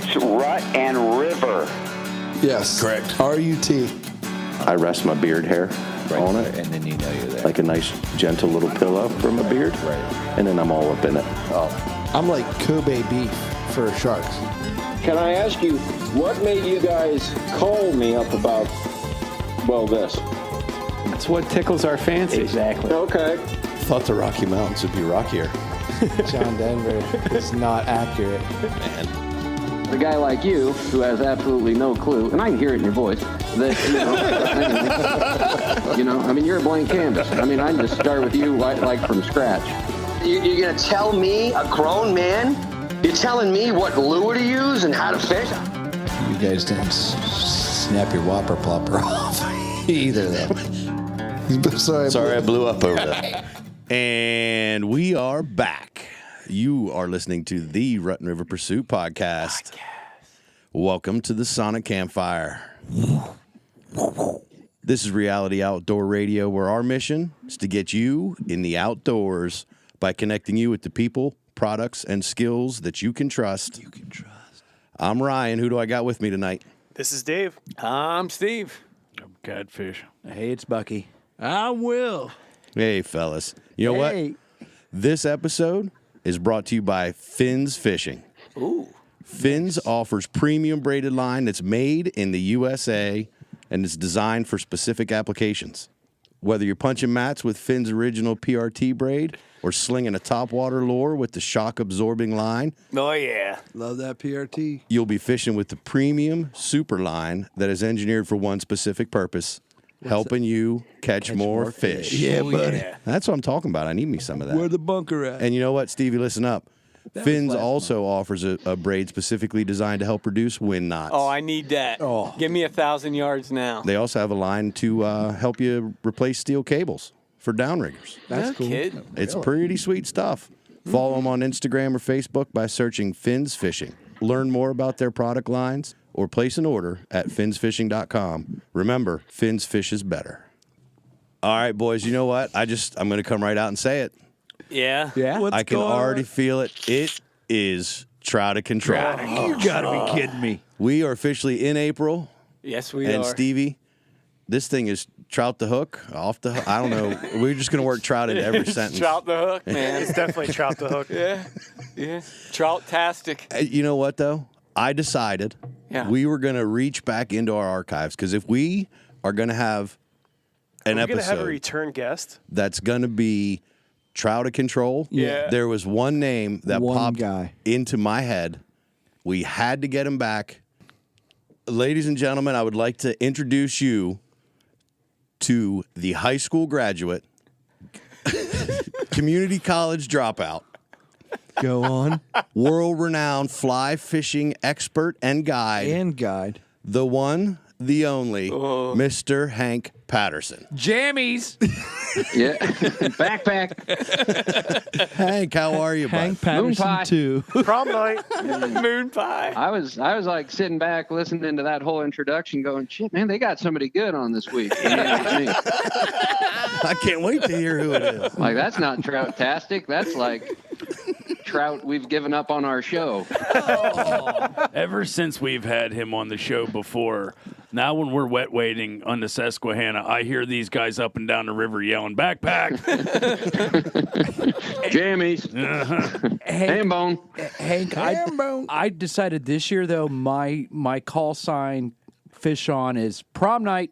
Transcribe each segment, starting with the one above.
It's Rut and River. Yes. Correct. R-U-T. I rest my beard hair on it. And then you know you're there. Like a nice, gentle little pillow for my beard. Right. And then I'm all up in it. Oh. I'm like Kobe beef for sharks. Can I ask you, what made you guys call me up about, well, this? That's what tickles our fancy. Exactly. Okay. Thought the Rocky Mountains would be rockier. John Denver is not accurate. Man. A guy like you, who has absolutely no clue, and I can hear it in your voice, that, I mean, you're a blank canvas. I mean, I can just start with you like from scratch. You're going to tell me, a grown man, you're telling me what lure to use and how to fish? You guys didn't snap your whopper plopper off either, though. Sorry, I blew up over that. And we are back. You are listening to the Rut and River Pursuit podcast. Welcome to the Sonic Campfire. This is Reality Outdoor Radio, where our mission is to get you in the outdoors by connecting you with the people, products, and skills that you can trust. I'm Ryan. Who do I got with me tonight? This is Dave. I'm Steve. I'm Catfish. Hey, it's Bucky. I'm Will. Hey, fellas. You know what? This episode is brought to you by Finn's Fishing. Ooh. Finn's offers premium braided line that's made in the USA and is designed for specific applications. Whether you're punching mats with Finn's original PRT braid or slinging a topwater lure with the shock-absorbing line, Oh, yeah. Love that PRT. you'll be fishing with the premium super line that is engineered for one specific purpose, helping you catch more fish. Yeah, buddy. Yeah. That's what I'm talking about. I need me some of that. Where the bunker at? And you know what, Stevie, listen up. Finn's also offers a braid specifically designed to help reduce wind knots. Oh, I need that. Oh. Give me 1,000 yards now. They also have a line to help you replace steel cables for downriggers. That's cool. Kid. It's pretty sweet stuff. Follow them on Instagram or Facebook by searching Finn's Fishing. Learn more about their product lines or place an order at finsfishing.com. Remember, Finn's Fish is better. All right, boys, you know what? I'm going to come right out and say it. Yeah. Yeah? I can already feel it. It is Trout of Control. You gotta be kidding me. We are officially in April. Yes, we And are. Stevie, this thing is trout the hook, off the hook. I don't know. We're just going to work trout into every sentence. Trout the hook, man. It's definitely Trout the Hook. Yeah. Trout-tastic. You know what, though? I decided we were going to reach back into our archives because if we are going to have an We're gonna have a episode return guest. that's going to be Trout of Control, Yeah. there was one name that One popped guy. into my head. We had to get him back. Ladies and gentlemen, I would like to introduce you to the high school graduate, community college dropout, Go on. world-renowned fly fishing expert and guide, And guide. the one, the only, Mr. Hank Patterson. Jammies. Yeah. Backpack. Hank, how are you, bud? Hank Patterson, pie. too. Prom night. Moon pie. I was like sitting back listening to that whole introduction going, shit, man, they got somebody good on this week. And then it's me. I can't wait to hear who it is. Like, that's not trout-tastic. That's like trout we've given up on our show. Ever since we've had him on the show before, now when we're wet wading on the Susquehanna, I hear these guys up and down the river yelling, backpack. Jammies. Ham bone. Hank, I decided this year, though, my call sign fish on is prom night.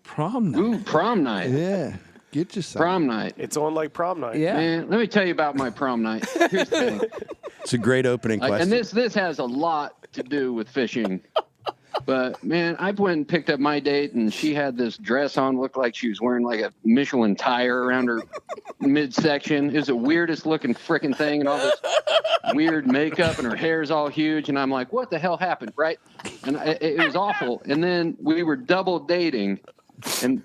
Prom night. Ooh, prom night. Yeah. Get you some. Prom night. It's on like prom night. Yeah. Man, let me tell you about my prom night. Here's the thing. It's a great opening Like, question. and this has a lot to do with fishing. But, man, I went and picked up my date, and she had this dress on, looked like she was wearing like a Michelin tire around her midsection. It was the weirdest looking freaking thing, and all this weird makeup, and her hair's all huge. And I'm like, what the hell happened, right? And it was awful. And then we were double dating. And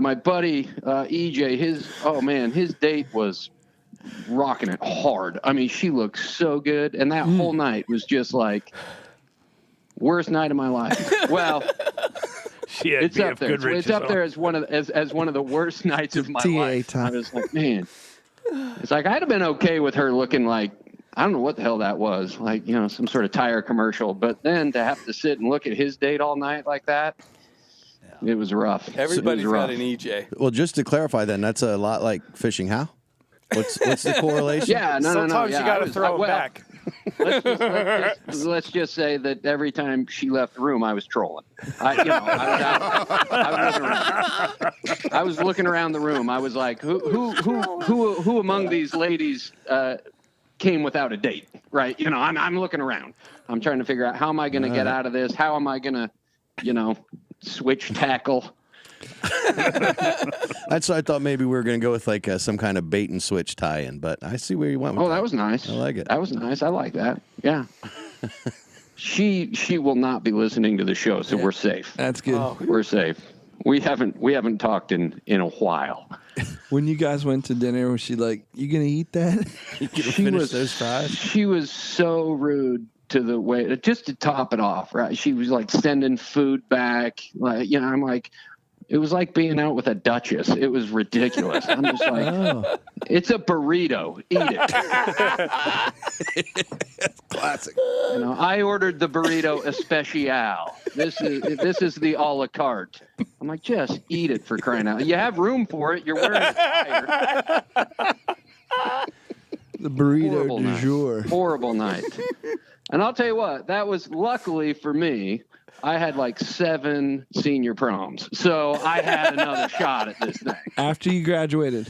my buddy EJ, his date was rocking it hard. I mean, she looked so good, and that whole night was just like worst night of my life. Well, it's up there. It's up there as one of the worst nights of my life. Time. I was like, man, it's like I'd have been okay with her looking like I don't know what the hell that was, like, some sort of tire commercial. But then to have to sit and look at his date all night like that, it was rough. Everybody's It was got rough. an EJ. Well, just to clarify, then that's a lot like fishing. How? What's the correlation? Yeah, no. Sometimes Yeah, you got to I throw was, them back. let's just say that every time she left the room, I was trolling. I was looking around the room. I was like, who among these ladies came without a date? Right? I'm looking around. I'm trying to figure out how am I going to get out of this? How am I going to, switch tackle? That's what I thought. Maybe we were going to go with like some kind of bait and switch tie-in, but I see where you went with Oh, that was nice. I like it. That was nice. I like that. Yeah. She will not be listening to the show, so we're safe. That's good. We're safe. We haven't talked in a while. When you guys went to dinner, was she like, "You gonna eat that?" You gonna finish those fries? She was so rude to the way, just to top it off, right? She was like sending food back. Like, I'm like, it was like being out with a duchess. It was ridiculous. I'm just like, It's a burrito. Eat it. Classic. I ordered the burrito especial. This is the a la carte. I'm like, just eat it, for crying out. You have room for it. You're wearing a tire. The burrito Horrible du night. jour. Horrible night. And I'll tell you what, that was luckily for me. I had like 7 senior proms, so I had another shot at this thing. After you graduated.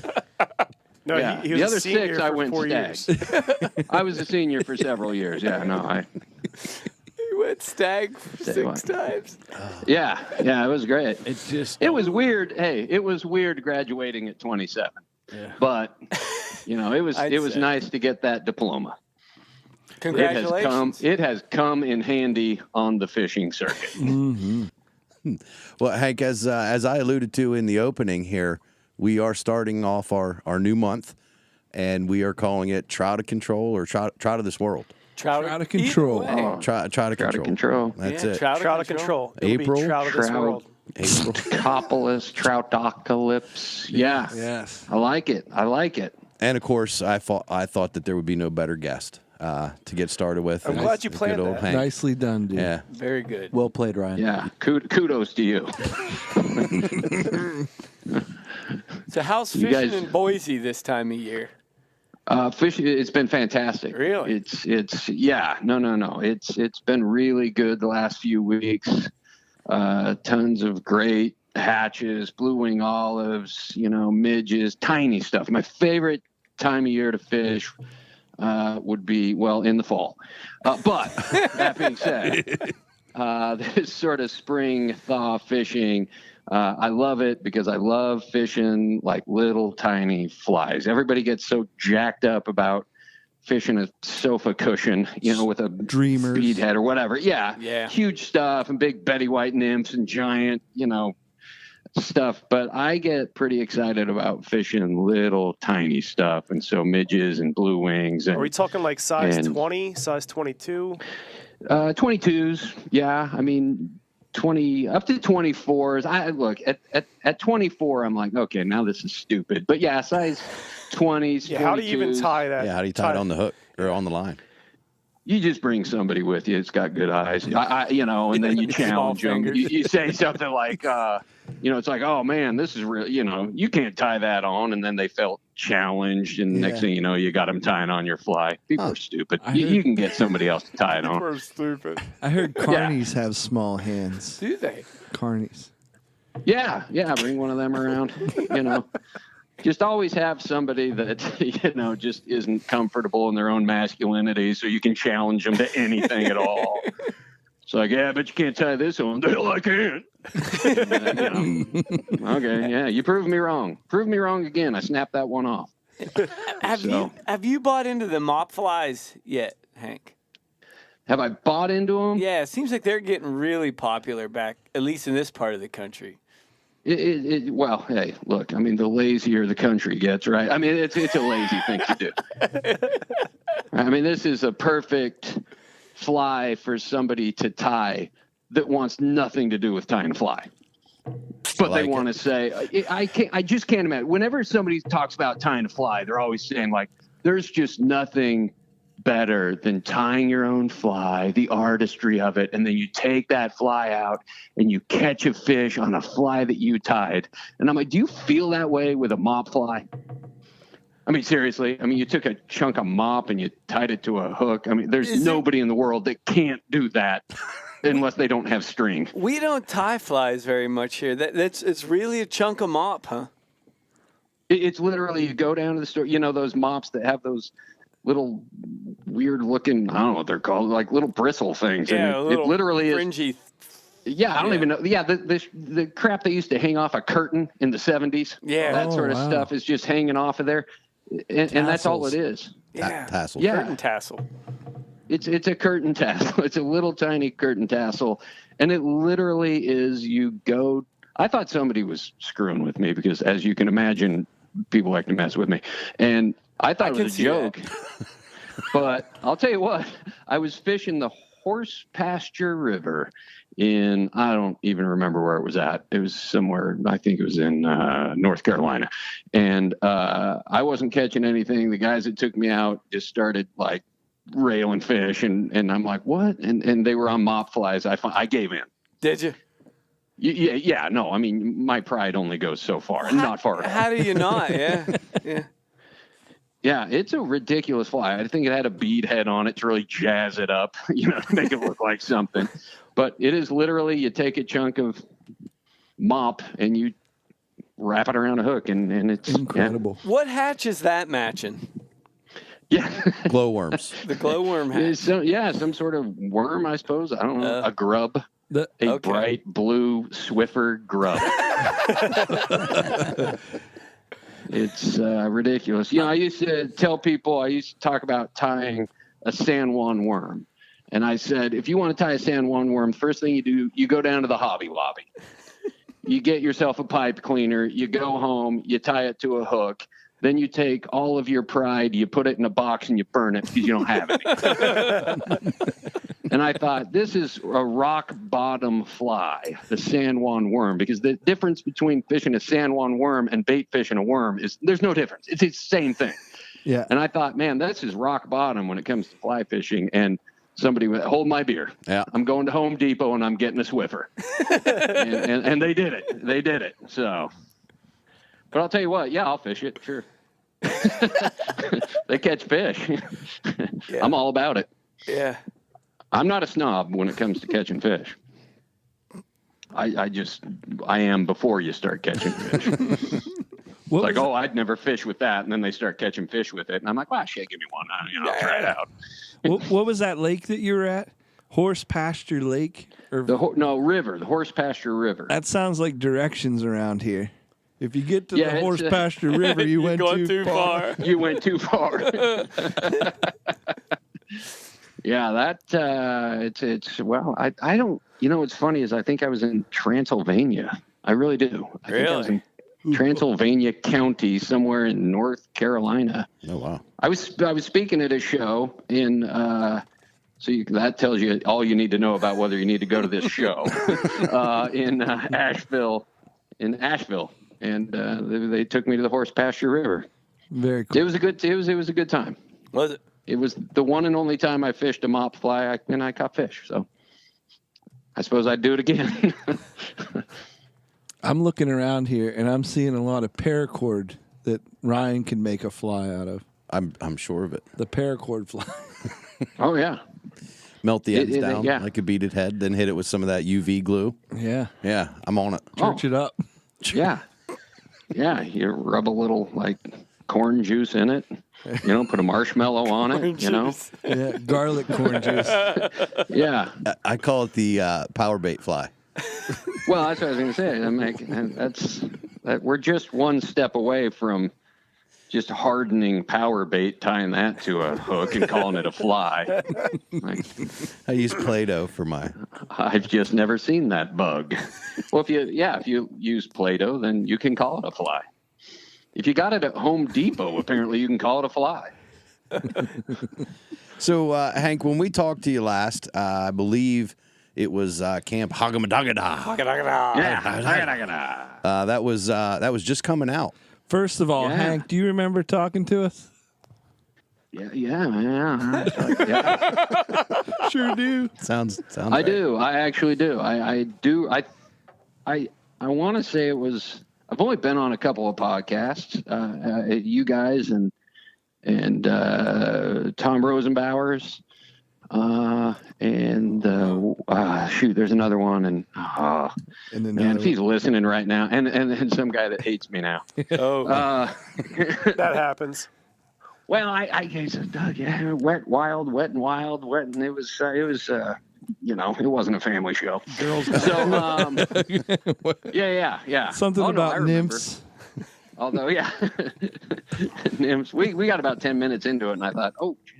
No, Yeah. he was The a other senior 6, for I went 4 stag. years. I was a senior for several years. Yeah, no, You went stag for Tell you 6 times. yeah, it was great. It was weird. Hey, it was weird graduating at 27. Yeah. But it was say. nice to get that diploma. Congratulations. It has come in handy on the fishing circuit. Mm-hmm. Well, Hank, as I alluded to in the opening here, we are starting off our new month, and we are calling it Trout of Control or Trout of this world. Trout of Control. Trout of Trout of Control. That's Yeah, it. Trout Trout of Control. It'll be April. Trout of this world. April. Tropopolis, Troutocalypse. Yeah. Yes. I like it. And of course, I thought that there would be no better guest to get started with. I'm glad you Good planned old that. Hank. Nicely done, dude. Yeah. Very good. Well played, Ryan. Yeah. Kudos to you. So how's You fishing guys- in Boise this time of year? Fishing, it's been fantastic. Really? No. It's been really good the last few weeks. Tons of great hatches, blue wing olives, midges, tiny stuff. My favorite time of year to fish would be, in the fall. But that being said, this sort of spring thaw fishing, I love it because I love fishing like little tiny flies. Everybody gets so jacked up about fishing a sofa cushion, with a Dreamers. speedhead or whatever. Yeah. Huge stuff and big Betty White nymphs and giant, stuff. But I get pretty excited about fishing little tiny stuff. And so midges and blue wings. And, Are we talking like size and- 20, size 22? 22s. Yeah. I mean, 20 up to 24s. I look at 24. I'm like, okay, now this is stupid. But yeah, size 20s. Yeah, how do you even 22s. tie that? Yeah, how do you tie it on the hook or on the line? You just bring somebody with you. It's got good eyes, and then you challenge them. fingers. You say something like, it's like, oh man, this is real. You can't tie that on. And then they felt challenged. And next thing you know, you got them tying on your fly. People are stupid. You can get somebody else to tie it on. We're stupid. I heard carnies have small hands. Do they? Carnies. Yeah. Bring one of them around, Just always have somebody that, just isn't comfortable in their own masculinity so you can challenge them to anything at all. It's like, yeah, but you can't tie this on. The hell I can. Okay, yeah, you proved me wrong. Prove me wrong again. I snapped that one off. Have you bought into the mop flies yet, Hank? Have I bought into them? Yeah, it seems like they're getting really popular back, at least in this part of the country. Well, hey, look, I mean, the lazier the country gets, right? I mean, it's a lazy thing to do. I mean, this is a perfect fly for somebody to tie that wants nothing to do with tying a fly. But they want to say, I just can't imagine. Whenever somebody talks about tying a fly, they're always saying, like, there's just nothing better than tying your own fly, the artistry of it, and then you take that fly out and you catch a fish on a fly that you tied. And I'm like, do you feel that way with a mop fly? I mean, seriously. I mean, you took a chunk of mop and you tied it to a hook. I mean, there's nobody in the world that can't do that unless they don't have string. We don't tie flies very much here. It's really a chunk of mop, huh? It's literally, you go down to the store, you know, those mops that have those little weird looking, I don't know what they're called, like little bristle things. Yeah, and it literally fringy. Yeah, I don't even know. Yeah, the crap they used to hang off a curtain in the 70s. Yeah. That sort of stuff is just hanging off of there. And that's all it is. Yeah. Tassel. Yeah. Curtain tassel. It's a curtain tassel. It's a little tiny curtain tassel. And it literally is, you go, I thought somebody was screwing with me because, as you can imagine, people like to mess with me. And I thought it was a joke. But I'll tell you what, I was fishing the Horse Pasture River in, I don't even remember where it was at. It was somewhere, I think it was in North Carolina. And I wasn't catching anything. The guys that took me out just started like railing fish. And I'm like, what? And they were on mop flies. I gave in. Did you? Yeah. No, I mean, my pride only goes so far, not far at all. How do you not? Yeah. Yeah. Yeah, it's a ridiculous fly. I think it had a bead head on it to really jazz it up, you know, to make it look like something. But it is literally, you take a chunk of mop and you wrap it around a hook, and it's incredible. What hatch is that matching? Yeah. Glowworms. The glowworm hatch. Some sort of worm, I suppose. I don't know. A grub. Bright blue Swiffer grub. It's ridiculous. You know, I used to talk about tying a San Juan worm. And I said, if you want to tie a San Juan worm, first thing you do, you go down to the Hobby Lobby. You get yourself a pipe cleaner. You go home. You tie it to a hook. Then you take all of your pride, you put it in a box, and you burn it because you don't have any. And I thought, this is a rock bottom fly, the San Juan worm, because the difference between fishing a San Juan worm and bait fishing a worm is there's no difference. It's the same thing. Yeah. And I thought, man, this is rock bottom when it comes to fly fishing. And somebody would hold my beer. Yeah. I'm going to Home Depot and I'm getting a Swiffer. and they did it. They did it. So, but I'll tell you what, yeah, I'll fish it. Sure. They catch fish. Yeah. I'm all about it. Yeah. I'm not a snob when it comes to catching fish. I am before you start catching fish. I'd never fish with that. And then they start catching fish with it. And I'm like, well, shit, give me one. I'll try it out. What was that lake that you were at? Horse Pasture Lake? Or River, the Horse Pasture River. That sounds like directions around here. If you get to the Horse Pasture River, you went too far. You went too far. Yeah, I don't, what's funny is I think I was in Transylvania. I really do. I think I was in Transylvania County, somewhere in North Carolina. Oh, wow. I was speaking at a show in, that tells you all you need to know about whether you need to go to this show, in Asheville. And they took me to the Horse Pasture River. Very cool. It was a good time. Was it? It was the one and only time I fished a mop fly and I caught fish. So I suppose I'd do it again. I'm looking around here and I'm seeing a lot of paracord that Ryan can make a fly out of. I'm sure of it. The paracord fly. Oh yeah. Melt the ends down like a beaded head, then hit it with some of that UV glue. Yeah. Yeah, I'm on it. Church it up. Yeah. Yeah, you rub a little like corn juice in it. Put a marshmallow on it, Yeah, garlic corn juice. Yeah. I call it the power bait fly. Well, that's what I was going to say. We're just one step away from just hardening power bait, tying that to a hook and calling it a fly. I use Play-Doh for my. I've just never seen that bug. Well, if you use Play-Doh, then you can call it a fly. If you got it at Home Depot, apparently you can call it a fly. So, Hank, when we talked to you last, I believe it was Camp Hagamadagada. Yeah, that was just coming out. First of all, Hank, do you remember talking to us? Yeah. Sure do. Sounds. I right. do. I actually do. I do. I want to say it was. I've only been on a couple of podcasts. You guys and Tom Rosenbauer's. Shoot, there's another one, and man, if he's listening right now, and some guy that hates me now. That happens. Well, I said, Doug, yeah, wet and wild, and it was, it wasn't a family show. Girls. So, yeah. Something about nymphs. Although, yeah, nymphs. We got about 10 minutes into it, and I thought,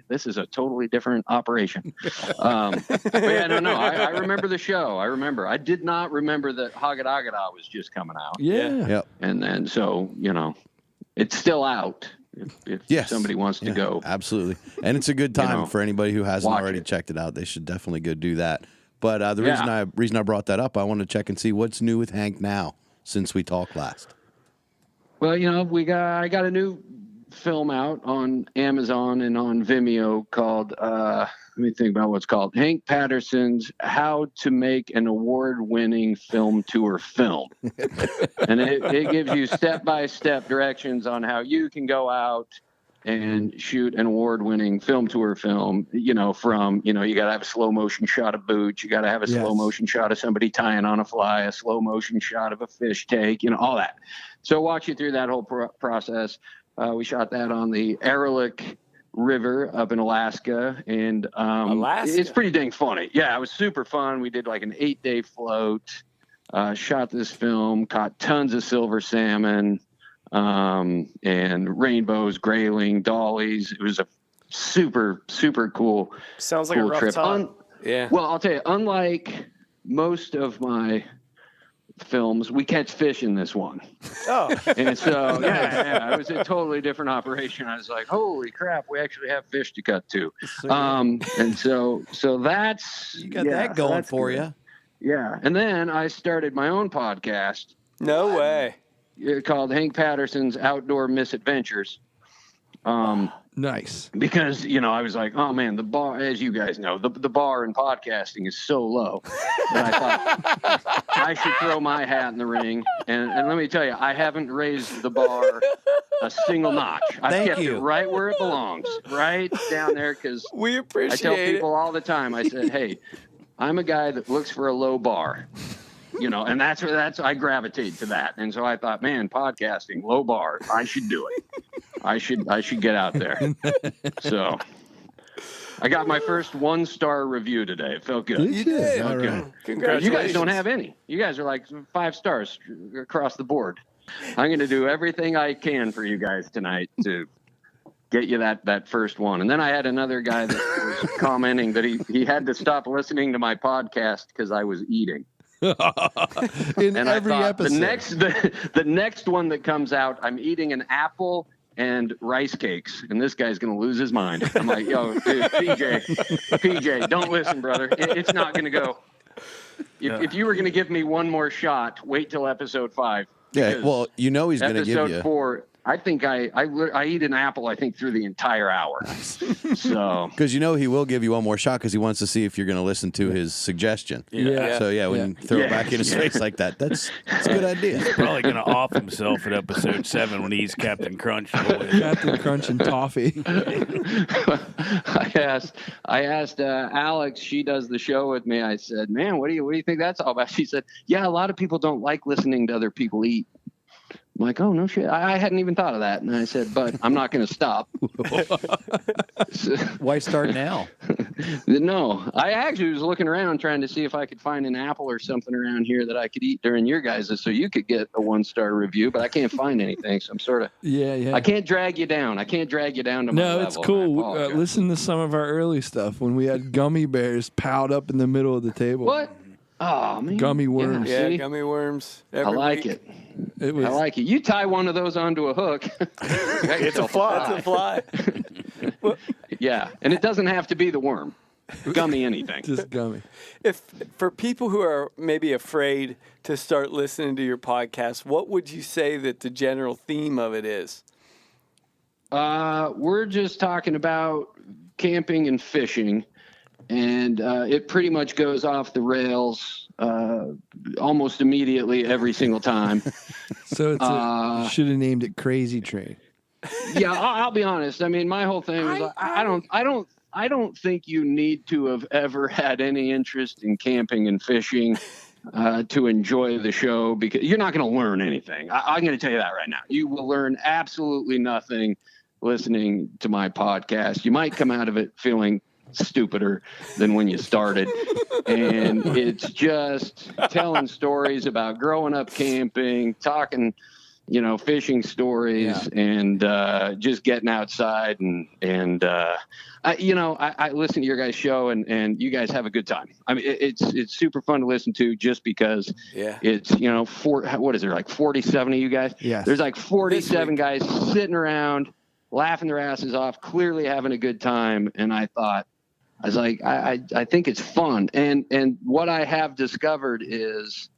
this is a totally different operation. But yeah, no. I remember the show. I did not remember that Haggadah was just coming out. Yeah. Yep. And then, so, it's still out if somebody wants to go. Absolutely. And it's a good time for anybody who hasn't already checked it out. They should definitely go do that. But the reason I brought that up, I want to check and see what's new with Hank now since we talked last. Well, I got a new film out on Amazon and on Vimeo called, let me think about what it's called, Hank Patterson's How to Make an Award-Winning Film Tour Film. And it gives you step-by-step directions on how you can go out and shoot an award-winning film tour film, from, you got to have a slow-motion shot of boots, you got to have a slow-motion shot of somebody tying on a fly, a slow-motion shot of a fish take, all that. So walk you through that whole process. We shot that on the Aralick River up in Alaska, and it's pretty dang funny. Yeah, it was super fun. We did like an 8-day float, shot this film, caught tons of silver salmon, and rainbows, grayling, dollies. It was a super, super cool. Sounds like a rough trip. time. Well, I'll tell you, unlike most of my films, we catch fish in this one. Oh. And so, it was a totally different operation. I was like, holy crap, we actually have fish to cut too. And so that's... You got that going for you. Yeah. And then I started my own podcast. No way. Called Hank Patterson's Outdoor Misadventures. Nice. Because, I was like, oh man, the bar, as you guys know, the bar in podcasting is so low that I thought I should throw my hat in the ring. And let me tell you, I haven't raised the bar a single notch. I've kept it right where it belongs, right down there. Because we appreciate I tell people all the time, I said, hey, I'm a guy that looks for a low bar. And that's I gravitate to that. And so I thought, man, podcasting, low bar, I should do it. I should get out there. So I got my first 1-star review today. It felt good. You did. Felt good. Congratulations. You guys don't have any. You guys are like 5 stars across the board. I'm going to do everything I can for you guys tonight to get you that first one. And then I had another guy that was commenting that he had to stop listening to my podcast because I was eating. In every episode. The next one that comes out, I'm eating an apple and rice cakes, and this guy's gonna lose his mind. I'm like, yo, dude, PJ, don't listen, brother. It's not gonna go. If you were gonna give me one more shot, wait till episode 5. Yeah, well, he's gonna give you episode 4. I think I eat an apple, I think, through the entire hour. So because he will give you one more shot because he wants to see if you're going to listen to his suggestion. Yeah. So when you throw it back in his face like that, that's a good idea. He's probably going to off himself at episode 7 when he's Captain Crunch. Captain Crunch and toffee. I asked Alex. She does the show with me. I said, "Man, what do you think that's all about?" She said, "Yeah, a lot of people don't like listening to other people eat." I'm like, oh, no shit. I hadn't even thought of that. And I said, but I'm not going to stop. Why start now? No. I actually was looking around trying to see if I could find an apple or something around here that I could eat during your guys' so you could get a 1-star review, but I can't find anything. So I'm sort of... Yeah. I can't drag you down. I can't drag you down to my level. No, it's cool. Listen to some of our early stuff when we had gummy bears piled up in the middle of the table. What? Oh, man. Gummy worms. Yeah, gummy worms. I like it. I like it. You tie one of those onto a hook. It's a fly. It's a fly. Yeah, and it doesn't have to be the worm. Gummy anything. Just gummy. If for people who are maybe afraid to start listening to your podcast, what would you say that the general theme of it is? We're just talking about camping and fishing, and it pretty much goes off the rails almost immediately every single time. So it's should have named it Crazy Train. Yeah, I'll be honest. I mean, my whole thing is I don't think you need to have ever had any interest in camping and fishing to enjoy the show, because you're not going to learn anything. I'm going to tell you that right now. You will learn absolutely nothing listening to my podcast. You might come out of it feeling stupider than when you started. And it's just telling stories about growing up camping, talking, fishing stories, and just getting outside. And I listen to your guys' show, and you guys have a good time. I mean, it's super fun to listen to, just because it's, what is there, like 47 of you guys? Yeah. There's like 47 guys sitting around, laughing their asses off, clearly having a good time. And I was like, I think it's fun. And what I have discovered is,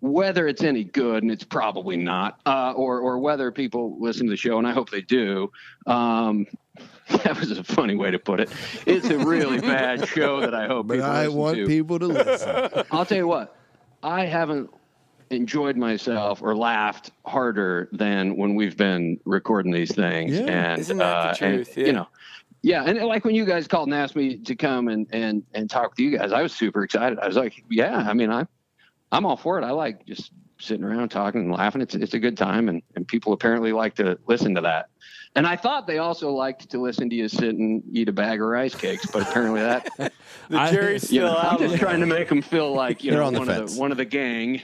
whether it's any good, and it's probably not, or whether people listen to the show, and I hope they do. That was a funny way to put it. It's a really bad show that I hope people listen to. I want people to listen. I'll tell you what, I haven't enjoyed myself or laughed harder than when we've been recording these things. Yeah. And Isn't that the truth? and, and like when you guys called and asked me to come and talk with you guys, I was super excited. I was like, I mean, I'm all for it. I like just sitting around talking and laughing. It's a good time, and people apparently like to listen to that. And I thought they also liked to listen to you sit and eat a bag of rice cakes, but apparently that The jury's still out. I'm just trying to make them feel like They're on the fence. one of the gang.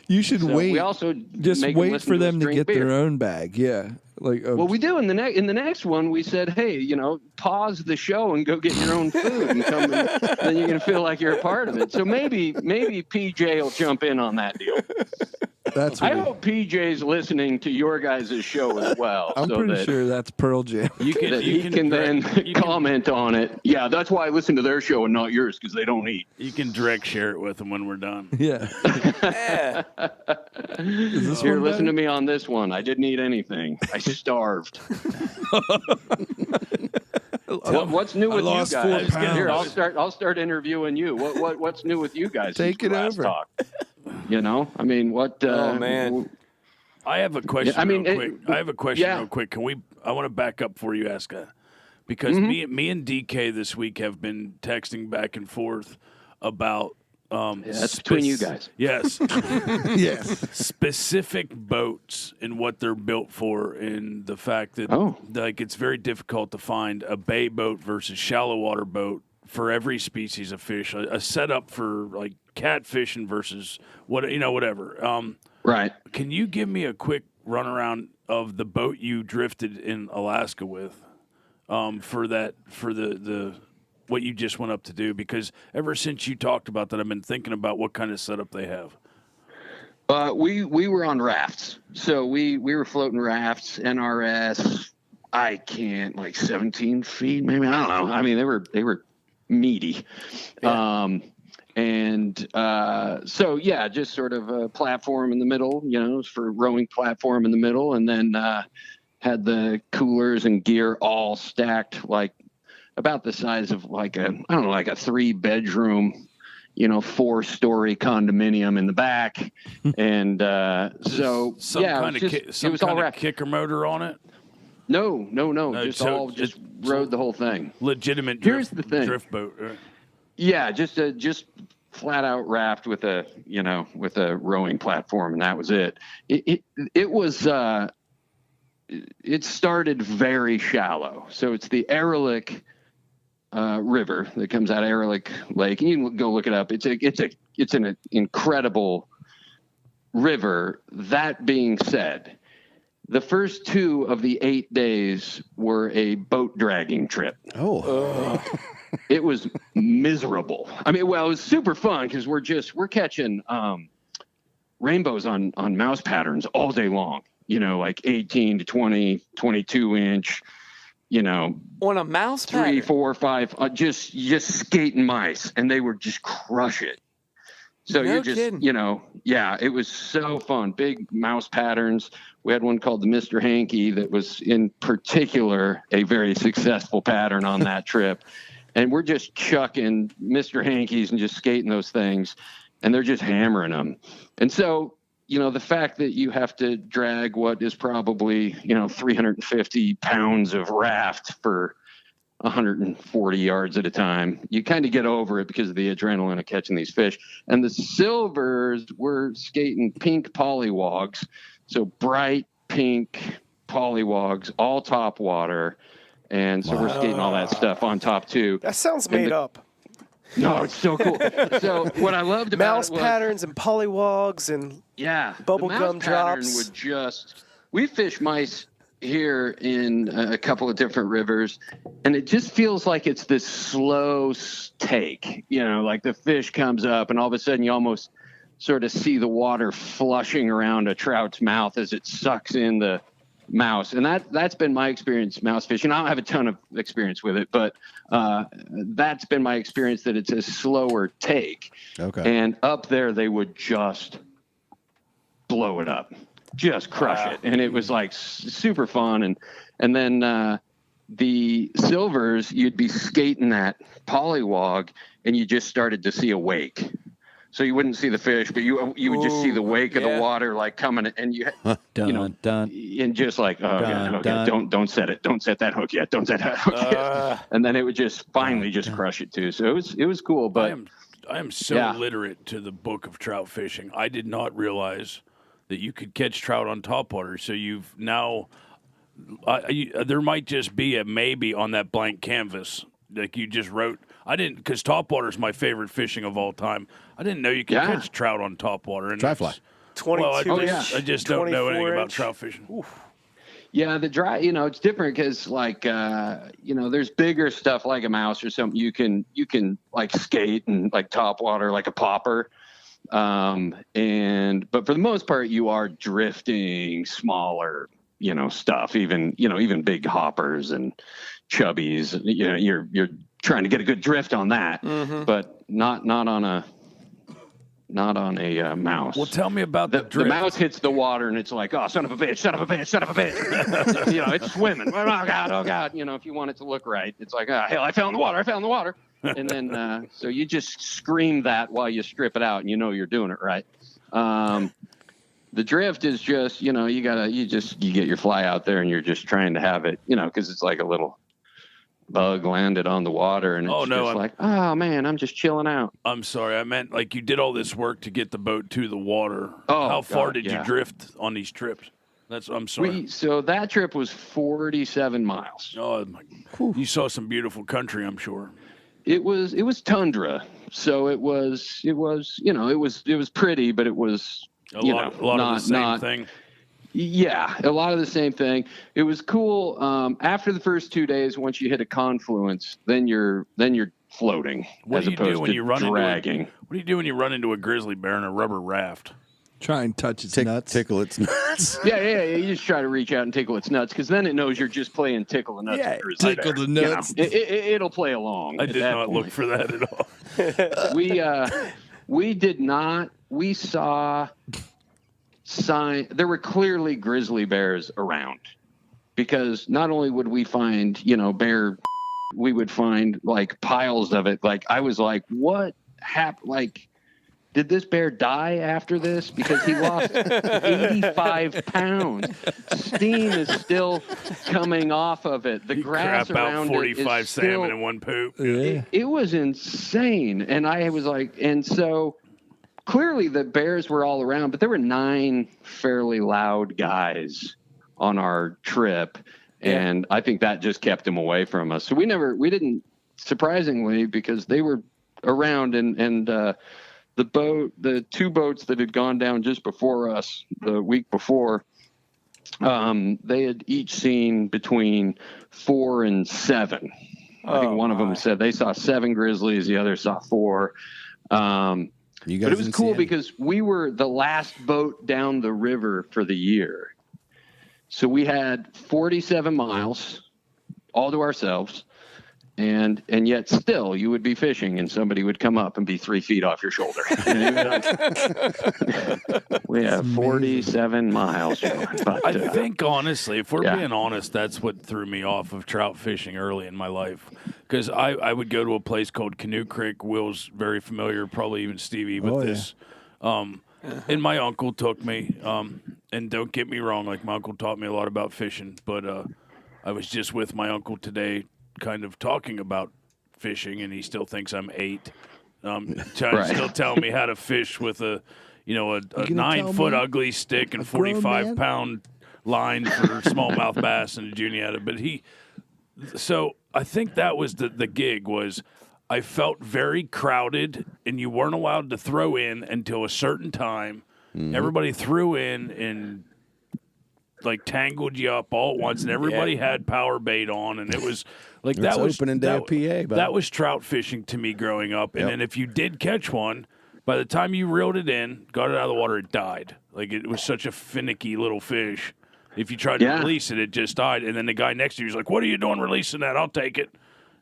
You should wait. We also just make them wait listen for to us them to drink get beer. their own bag. Yeah. Well, we do in the next one. We said, hey, pause the show and go get your own food, and come. Then you're gonna feel like you're a part of it. So maybe PJ will jump in on that deal. I hope PJ's listening to your guys' show as well. I'm pretty sure that's Pearl Jam. He can then comment on it. Yeah, that's why I listen to their show and not yours, because they don't eat. You can direct share it with them when we're done. Yeah. Here, listen to me on this one. I didn't eat anything. I starved. What's new with you guys? 4 pounds. Here, I'll start interviewing you. What's new with you guys? Take since it we last over. talked? I mean, what? Oh man. I have a question. I have a question real quick. I want to back up before you ask that, because me and DK this week have been texting back and forth about that's between you guys. Yes. Yes. Specific boats and what they're built for, and the fact that it's very difficult to find a bay boat versus shallow water boat for every species of fish. A setup for like catfishing versus whatever. Right. Can you give me a quick runaround of the boat you drifted in Alaska with, for the what you just went up to do? Because ever since you talked about that, I've been thinking about what kind of setup they have. We were on rafts, so we were floating rafts. NRS, I can't, like 17 feet, maybe, I don't know. I mean, they were meaty. Yeah. So just sort of a platform in the middle, for rowing platform in the middle, and then had the coolers and gear all stacked like about the size of like a 3-bedroom, 4-story condominium in the back. And it was all wrapped. Kicker motor on it? No, just rode the whole thing. Legitimate Here's the thing. Drift boat. Right? Yeah, just flat out raft with a rowing platform, and that was it. It started very shallow. So it's the Ehrlich River that comes out of Ehrlich Lake. And you can go look it up. It's an incredible river. That being said, the first 2 of the 8 days were a boat dragging trip. It was miserable. I mean, well, it was super fun because we're catching rainbows on mouse patterns all day long. Like 18 to 20, 22 inch. On a mouse 3, pattern. 4, 5, just skating mice, and they would just crush it. So No you're just, kidding. it was so fun. Big mouse patterns. We had one called the Mr. Hanky that was in particular a very successful pattern on that trip. And we're just chucking Mr. Hankies and just skating those things, and they're just hammering them. And so, the fact that you have to drag what is probably, 350 pounds of raft for 140 yards at a time, you kind of get over it because of the adrenaline of catching these fish. And the silvers were skating pink polywogs, so bright pink polywogs, all top water. And so we're skating all that stuff on top too. That sounds made up. No, it's so cool. So what I loved about mouse it was, patterns and polywogs and bubble gum drops. We fish mice here in a couple of different rivers, and it just feels like it's this slow take. Like the fish comes up, and all of a sudden you almost sort of see the water flushing around a trout's mouth as it sucks in the mouse. And that's been my experience mouse fishing. I don't have a ton of experience with it, but that's been my experience, that it's a slower take. Okay. And up there they would just blow it up, just crush it. And it was like super fun. And then the silvers, you'd be skating that polywog and you just started to see a wake. So you wouldn't see the fish, but you would just see the wake of the water like coming, and and just like, don't set it, don't set that hook yet, don't set that hook yet, and then it would just finally just crush it too. So it was cool. But I am so literate to the book of trout fishing. I did not realize that you could catch trout on topwater. So you've now there might just be a maybe on that blank canvas, like you just wrote. I didn't, because topwater is my favorite fishing of all time. I didn't know you could catch trout on topwater. Dry fly. 22 I just don't know anything about trout fishing. Oof. Yeah, the dry, it's different because like, there's bigger stuff like a mouse or something. You can like skate and like topwater, like a popper. But for the most part, you are drifting smaller, stuff, even big hoppers and chubbies, you're trying to get a good drift on that, but not on a mouse. Well, tell me about the drift. The mouse hits the water and it's like, oh, son of a bitch. It's swimming. Oh God. If you want it to look right, it's like, oh, hell, I fell in the water. And then, so you just scream that while you strip it out and you're doing it right. The drift is just, you get your fly out there and you're just trying to have it, because it's like a little bug landed on the water and it's like, oh man, I'm just chilling out. I'm sorry. I meant like you did all this work to get the boat to the water. Oh, how far did you drift on these trips? I'm sorry. So that trip was 47 miles. Oh, you saw some beautiful country, I'm sure. It was tundra. So it was pretty, but it was a lot of the same thing. Yeah, a lot of the same thing. It was cool. After the first 2 days, once you hit a confluence, then you're floating as opposed to dragging. What do you do when you run into a grizzly bear in a rubber raft? Try and touch its nuts. Tickle its nuts. Yeah. You just try to reach out and tickle its nuts, because then it knows you're just playing tickle the nuts. Yeah, tickle the nuts. It'll play along. I did not look for that at all. We did not. We saw there were clearly grizzly bears around, because not only would we find, bear, we would find like piles of it. Like I was like, what happened? Like, did this bear die after this? Because he lost 85 pounds. Steam is still coming off of it. The grass around 45 it is salmon still, in one poop. It was insane. And I was like, and so clearly the bears were all around, but there were 9 fairly loud guys on our trip. And I think that just kept them away from us. So we didn't, surprisingly, because they were around and the 2 boats that had gone down just before us the week before, they had each seen between 4 and 7. I think one of them said they saw 7 grizzlies. The other saw 4. But it was cool because we were the last boat down the river for the year. So we had 47 miles all to ourselves. and yet still you would be fishing and somebody would come up and be 3 feet off your shoulder. We have 47 miles. But, I think, honestly, if we're being honest, that's what threw me off of trout fishing early in my life. Because I would go to a place called Canoe Creek. Will's very familiar, probably even Stevie, with this. And my uncle took me. And don't get me wrong, like my uncle taught me a lot about fishing. But I was just with my uncle today kind of talking about fishing, and he still thinks I'm 8. Trying to still tell me how to fish with a 9-foot ugly stick and 45-pound line for smallmouth bass and a juniata. But so I think that was the gig was I felt very crowded, and you weren't allowed to throw in until a certain time. Mm-hmm. Everybody threw in and like tangled you up all at once, and everybody had power bait on, and it was like that was opening day of PA. That was trout fishing to me growing up. And then if you did catch one, by the time you reeled it in, got it out of the water, it died. Like it was such a finicky little fish. If you tried to release it, it just died. And then the guy next to you was like, "What are you doing releasing that? I'll take it."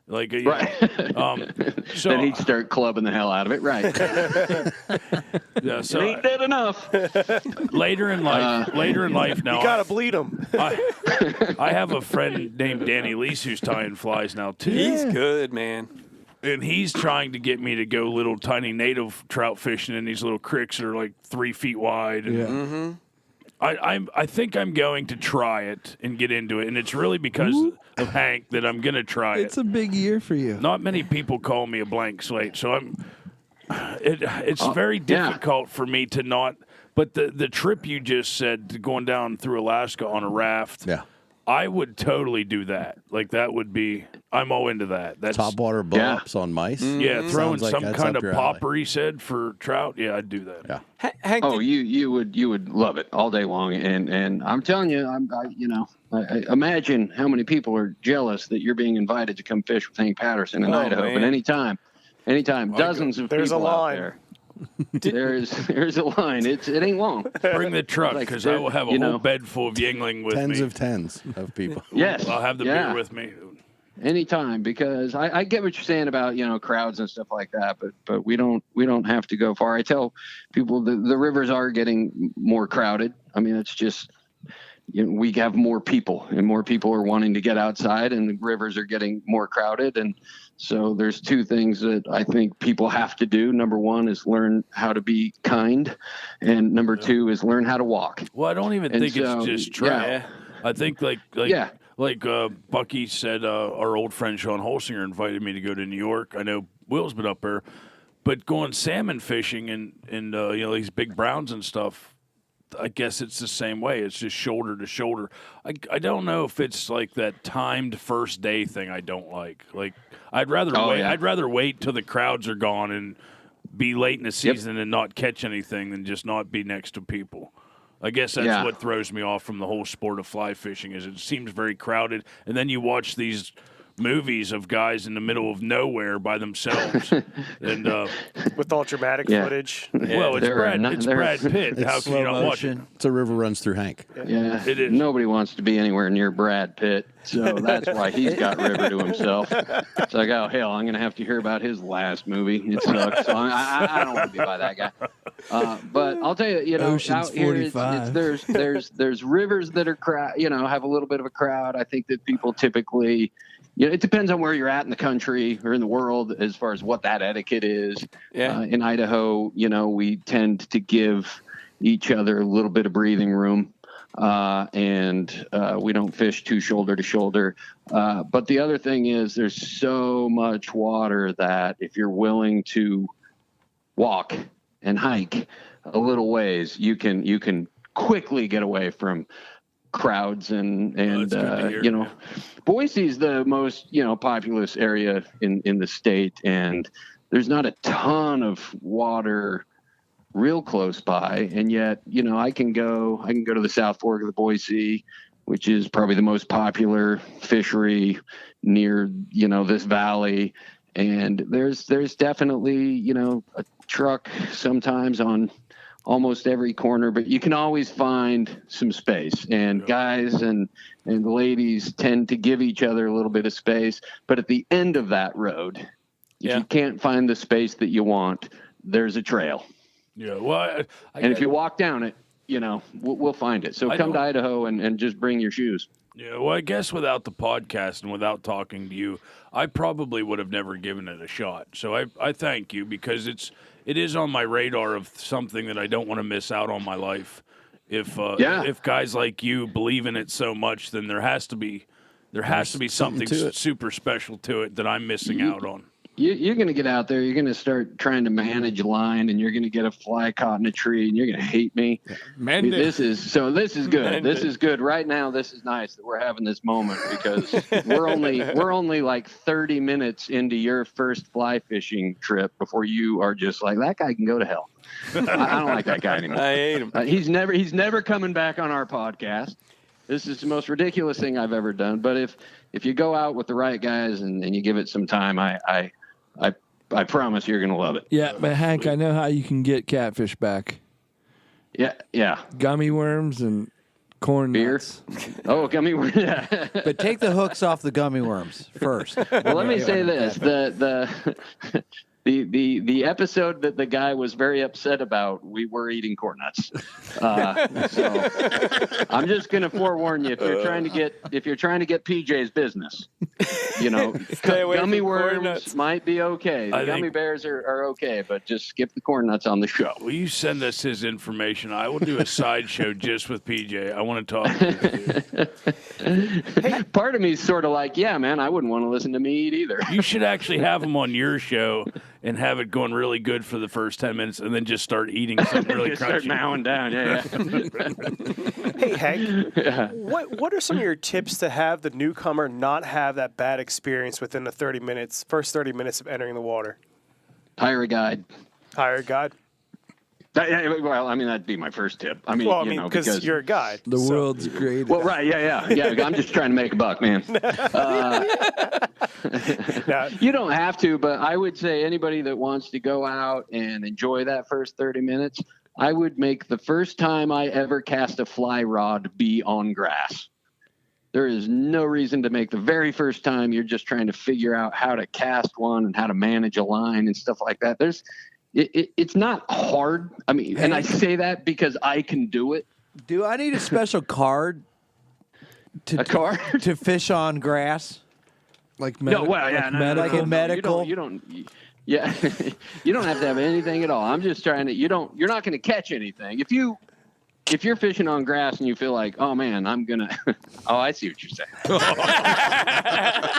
Like, so then he'd start clubbing the hell out of it, right? So ain't that enough? Later in life, now you gotta bleed them. I have a friend named Danny Lease who's tying flies now too. He's good, man. And he's trying to get me to go little tiny native trout fishing in these little creeks that are like 3 feet wide. And I think I'm going to try it and get into it, and it's really because of Hank that I'm going to try it. It's a big year for you. Not many people call me a blank slate, so it's very difficult for me to not. But the trip you just said, going down through Alaska on a raft, I would totally do that. Like that would be. I'm all into that. That's topwater blow-ups on mice. Yeah, throwing like some kind of alley. popper. He said for trout. Yeah, I'd do that. Yeah. Hank, you would love it all day long, and I'm telling you, I imagine how many people are jealous that you're being invited to come fish with Hank Patterson in Idaho. Man. But anytime, dozens of There's people a out line. there. There's a line. It ain't long. Bring the truck because I will have a whole bed full of Yingling with me. Tens of people. Yes, I'll have the beer with me. Anytime, because I get what you're saying about crowds and stuff like that, but we don't have to go far. I tell people the rivers are getting more crowded. I mean, it's just we have more people, and more people are wanting to get outside, and the rivers are getting more crowded. And so there's 2 things that I think people have to do. Number 1 is learn how to be kind, and number 2 is learn how to walk. Well, I don't even think it's just trout. Yeah. I think like Bucky said, our old friend Sean Holsinger invited me to go to New York. I know Will's been up there, but going salmon fishing and these big browns and stuff, I guess it's the same way. It's just shoulder to shoulder. I don't know if it's like that timed first day thing I don't like. Like I'd rather wait. I'd rather wait till the crowds are gone and be late in the season and not catch anything than just not be next to people. I guess that's what throws me off from the whole sport of fly fishing is it seems very crowded. And then you watch these movies of guys in the middle of nowhere by themselves, and with all dramatic footage. Well, it's Brad Pitt. How can you not watch it? It's a river runs through Hank. Yeah, it is. Nobody wants to be anywhere near Brad Pitt, so that's why he's got river to himself. It's like, oh hell, I'm going to have to hear about his last movie. It sucks. So I don't want to be by that guy. But I'll tell you, Ocean's out here 45. there's rivers that are have a little bit of a crowd. I think that people typically. It depends on where you're at in the country or in the world as far as what that etiquette is. Yeah. In Idaho, we tend to give each other a little bit of breathing room, and we don't fish too shoulder to shoulder. But the other thing is there's so much water that if you're willing to walk and hike a little ways, you can quickly get away from crowds and Boise's the most populous area in the state, and there's not a ton of water real close by, and yet I can go to the South Fork of the Boise, which is probably the most popular fishery near this valley, and there's definitely a truck sometimes on almost every corner, but you can always find some space. And guys and ladies tend to give each other a little bit of space. But at the end of that road, if you can't find the space that you want, there's a trail. Yeah. Well, and if you walk down it, we'll find it. So come to Idaho and just bring your shoes. Yeah, well, I guess without the podcast and without talking to you, I probably would have never given it a shot. So I thank you, because it is on my radar of something that I don't want to miss out on my life. If guys like you believe in it so much, then there has to be something super special to it that I'm missing out on. You're going to get out there. You're going to start trying to manage line, and you're going to get a fly caught in a tree, and you're going to hate me. This is good. This is good. Right now, this is nice that we're having this moment, because we're only like 30 minutes into your first fly fishing trip before you are just like, that guy can go to hell. I don't like that guy anymore. I hate him. He's never coming back on our podcast. This is the most ridiculous thing I've ever done. But if you go out with the right guys and you give it some time, I promise you're going to love it. Yeah, but Hank, I know how you can get catfish back. Yeah. Gummy worms and corn nuts. Oh, gummy worms. But take the hooks off the gummy worms first. Well, let me say this: the episode that the guy was very upset about, we were eating corn nuts. So I'm just going to forewarn you, if you're trying to get PJ's business, gummy worms might be okay. The gummy bears are okay, but just skip the corn nuts on the show. Will you send us his information? I will do a sideshow just with PJ. I want to talk to you. Part of me is sort of like, yeah, man, I wouldn't want to listen to me eat either. You should actually have him on your show and have it going really good for the first 10 minutes, and then just start eating something really crunchy. Start mowing down, yeah. Hey, Hank, what are some of your tips to have the newcomer not have that bad experience within the first 30 minutes of entering the water? Hire a guide. Hire a guide? Well, I mean, that'd be my first tip. Because you're a guide. The world's greatest. Well, right, yeah. I'm just trying to make a buck, man. You don't have to, but I would say anybody that wants to go out and enjoy that first 30 minutes, I would make the first time I ever cast a fly rod be on grass. There is no reason to make the very first time you're just trying to figure out how to cast one and how to manage a line and stuff like that. It's not hard. I mean, and I say that because I can do it. Do I need a special card to fish on grass? Like medical? Like in medical? You don't you don't have to have anything at all. I'm just trying to. You're not going to catch anything if you're fishing on grass and you feel like, oh man, I'm gonna. Oh, I see what you're saying.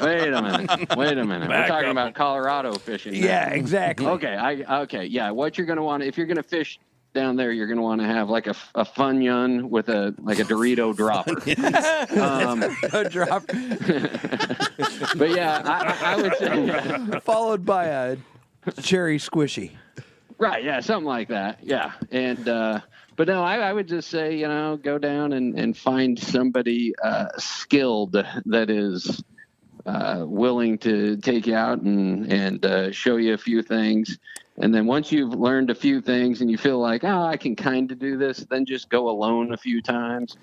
Wait a minute. We're talking about Colorado fishing now. Yeah, exactly. Okay. Yeah, what you're gonna want if you're gonna fish down there, you're gonna want to have like a Funyun with a Dorito dropper. A drop. But yeah, I would say followed by a cherry squishy. Right. Yeah, something like that. Yeah, and. But no, I would just say, go down and find somebody skilled that is willing to take you out and show you a few things. And then once you've learned a few things and you feel like, I can kind of do this, then just go alone a few times.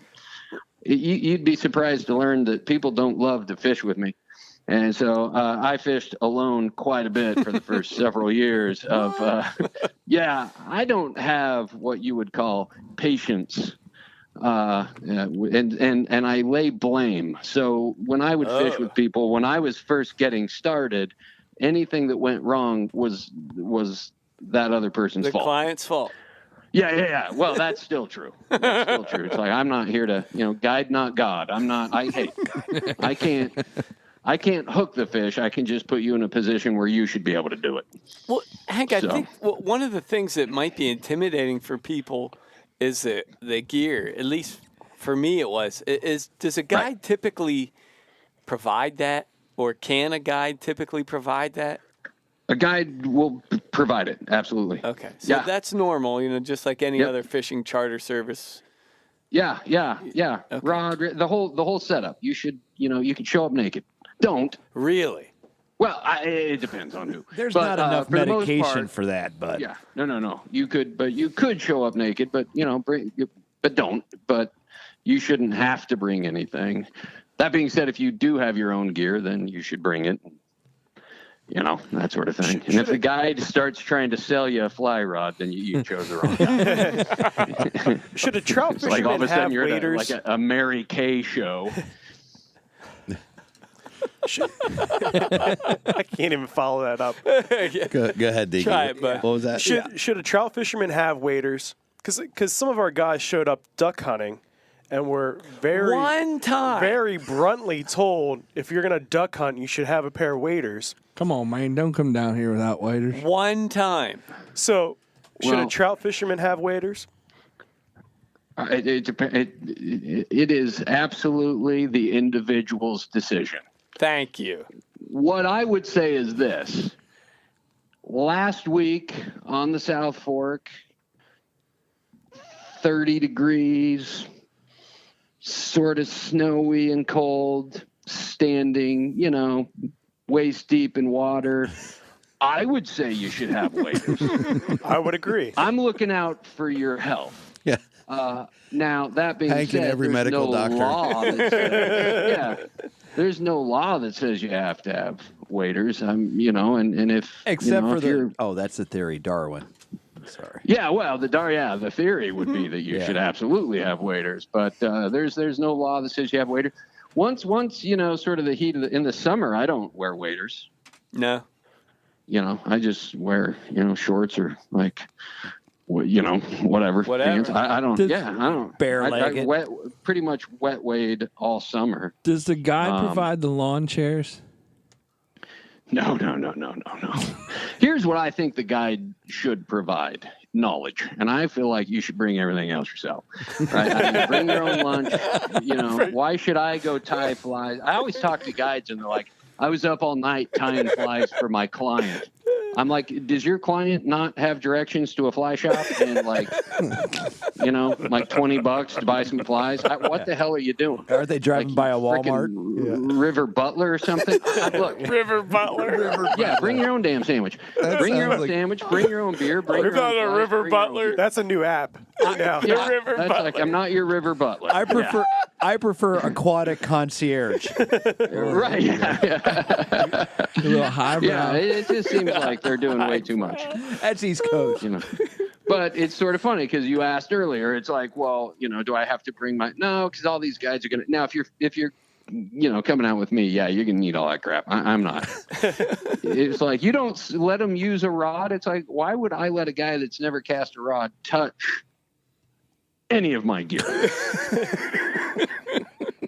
You'd be surprised to learn that people don't love to fish with me. And so I fished alone quite a bit for the first several years of, I don't have what you would call patience. And I lay blame. So when I would fish with people, when I was first getting started, anything that went wrong was that other person's fault. The client's fault. Yeah. Well, that's still true. It's like, I'm not here to, guide, not God. I can't hook the fish. I can just put you in a position where you should be able to do it. Well, Hank, I think one of the things that might be intimidating for people is the gear. At least for me it was. Does a guide typically provide that? Or can a guide typically provide that? A guide will provide it, absolutely. Okay. So that's normal, just like any other fishing charter service. Yeah. Okay. Rod, the whole setup. You should, you can show up naked. Don't. Really? Well, it depends on who. There's But, not enough for the most medication part, for that, bud. Yeah, no. You could show up naked, but but don't. But you shouldn't have to bring anything. That being said, if you do have your own gear, then you should bring it. That sort of thing. And if the guide starts trying to sell you a fly rod, then you chose the wrong guy. Should a trout fisherman like all of a sudden have you're waders? at a Mary Kay show. I can't even follow that up. Go ahead, Diggy. Try it, bud. What was that? Should a trout fisherman have waders? Because some of our guys showed up duck hunting and were One time. very bluntly told, if you're going to duck hunt, you should have a pair of waders. Come on, man. Don't come down here without waders. One time. So, should a Well- trout fisherman have waders? It is absolutely the individual's decision. Thank you. What I would say is this. Last week on the South Fork, 30 degrees, sort of snowy and cold, standing, waist deep in water. I would say you should have waders. I would agree. I'm looking out for your health. Yeah. Now, that being Hank said, and every there's medical no doctor. law that says, there's no law that says you have to have waders. And if Except for if you're, that's the theory, Darwin. Sorry. yeah, well, the theory would be that you should absolutely have waders, but there's no law that says you have waders. Once sort of the heat in the summer, I don't wear waders. No. I just wear shorts or like. Whatever. Pants. I don't. I don't. Bare-legged. I pretty much wet wade all summer. Does the guy provide the lawn chairs? No. Here's what I think the guide should provide: knowledge. And I feel like you should bring everything else yourself. Right? Bring your own lunch. Why should I go tie flies? I always talk to guides and they're like, I was up all night tying flies for my client. I'm like, does your client not have directions to a fly shop and like $20 to buy some flies? What the hell are you doing? Are they driving by a Walmart? River Butler or something? Look, River Butler. yeah, bring your own damn sandwich. Bring your own sandwich. Bring your own beer. Bring your own Not a flies, River bring your own Butler. beer. That's a new app right now. Yeah, River that's Butler. like, I'm not your River Butler. I prefer aquatic concierge. Right. Yeah. A little highbrow. Yeah, it just seems like they're doing way too much. That's East Coast. But it's sort of funny because you asked earlier. It's like, well, do I have to bring my? No, because all these guys are gonna. Now, if you're coming out with me, yeah, you're gonna need all that crap. I'm not. It's like you don't let them use a rod. It's like, why would I let a guy that's never cast a rod touch any of my gear?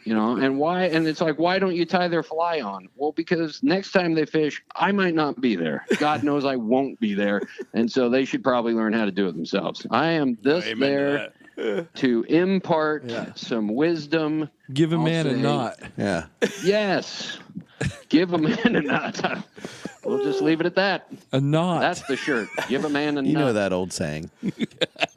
And why? And it's like, why don't you tie their fly on? Well, because next time they fish, I might not be there. God knows I won't be there. And so they should probably learn how to do it themselves. I am there to impart some wisdom. Give a man a knot. Yeah. Yes. Give a man a knot. We'll just leave it at that. A knot. That's the shirt. Give a man a You nut. know that old saying.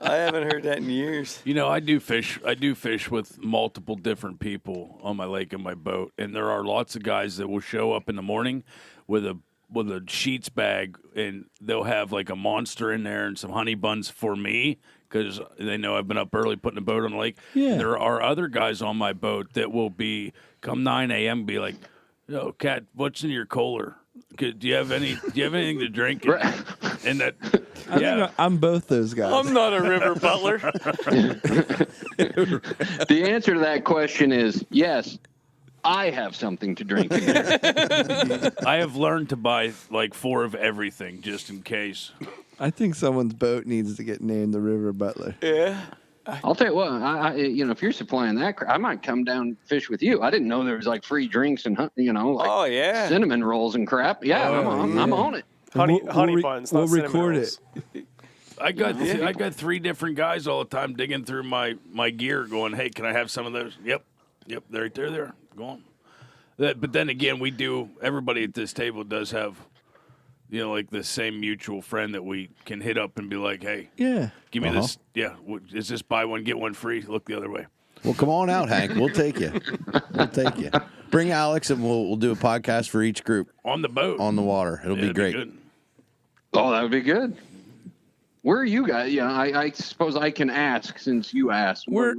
I haven't heard that in years. I do fish with multiple different people on my lake and my boat, and there are lots of guys that will show up in the morning with a sheets bag, and they'll have like a monster in there and some honey buns for me because they know I've been up early putting a boat on the lake. Yeah. There are other guys on my boat that will be come 9 a.m. be like, "Yo, Cat, what's in your cooler? Do you have anything to drink?" And that. I think I'm both those guys. I'm not a River Butler. The answer to that question is yes. I have something to drink in there. I have learned to buy like 4 of everything just in case. I think someone's boat needs to get named the River Butler. Yeah. I'll tell you what, if you're supplying that, I might come down and fish with you. I didn't know there was like free drinks and Oh yeah. cinnamon rolls and crap. Yeah, I'm on it. Honey We'll buns. We'll not cinnamon record rolls. it. I got 3 different guys all the time digging through my gear, going, "Hey, can I have some of those?" Yep, they're right there. Go on. But then again, everybody at this table does have, like the same mutual friend that we can hit up and be like, "Hey, Yeah. give me this. Yeah, is this buy one get one free? Look the other way." Well, come on out, Hank. We'll take you. We'll take you. Bring Alex, and we'll do a podcast for each group on the boat, on the water. It'll be great. good. Oh, that would be good. Where are you guys? Yeah, I suppose I can ask since you asked. We're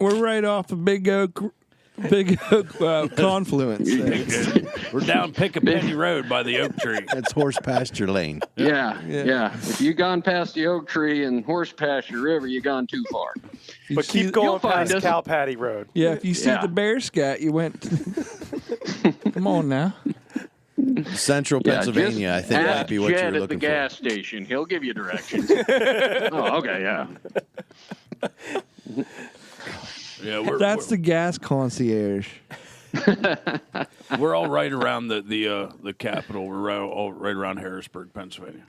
right off of Big Oak confluence. We're down Pick-a-Penny Road by the oak tree. It's horse pasture lane. Yeah. If you gone past the oak tree and horse pasture river, you gone too far. But keep going past Cow Patty Road. Yeah, if you see the bear scat, you went. Come on now. Central Pennsylvania, I think might be what you're looking for. At the gas station, he'll give you directions. Oh, okay, yeah. Yeah, that's the gas concierge. We're all right around the capital. We're all right around Harrisburg, Pennsylvania.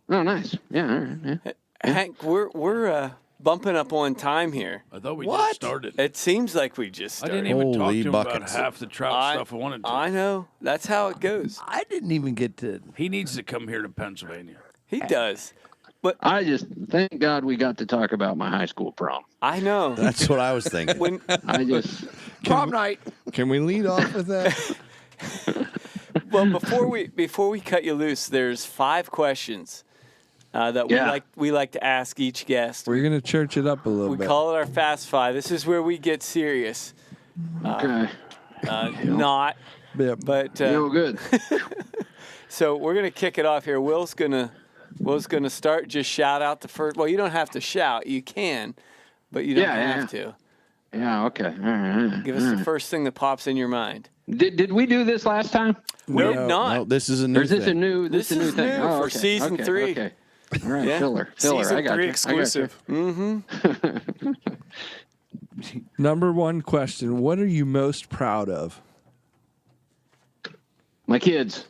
Oh, nice. Yeah, all right. Yeah. Hank, we're bumping up on time here. I thought we just started. It seems like we just started. I didn't even talk to him about half the trout stuff I wanted to. I know. That's how it goes. I didn't even get to. He needs to come here to Pennsylvania. He does. But I just thank God we got to talk about my high school prom. I know. That's what I was thinking. Prom night. Can we lead off with that? Well, before we cut you loose, there's 5 questions that we like to ask each guest. We're gonna church it up a little bit. We call it our Fast 5. This is where we get serious. Okay. Not. Yep. But good. So we're gonna kick it off here. Will's gonna start. Just shout out the first. Well, you don't have to shout. You can, but you don't have to. Yeah. Okay. All right. Give us the first thing that pops in your mind. Did we do this last time? We did not. No, this is a new Or is this thing. This is a new thing? for season 3. Okay. All right, Yeah. filler. Season I got 3 you. exclusive. Mm-hmm. Number 1 question: what are you most proud of? My kids.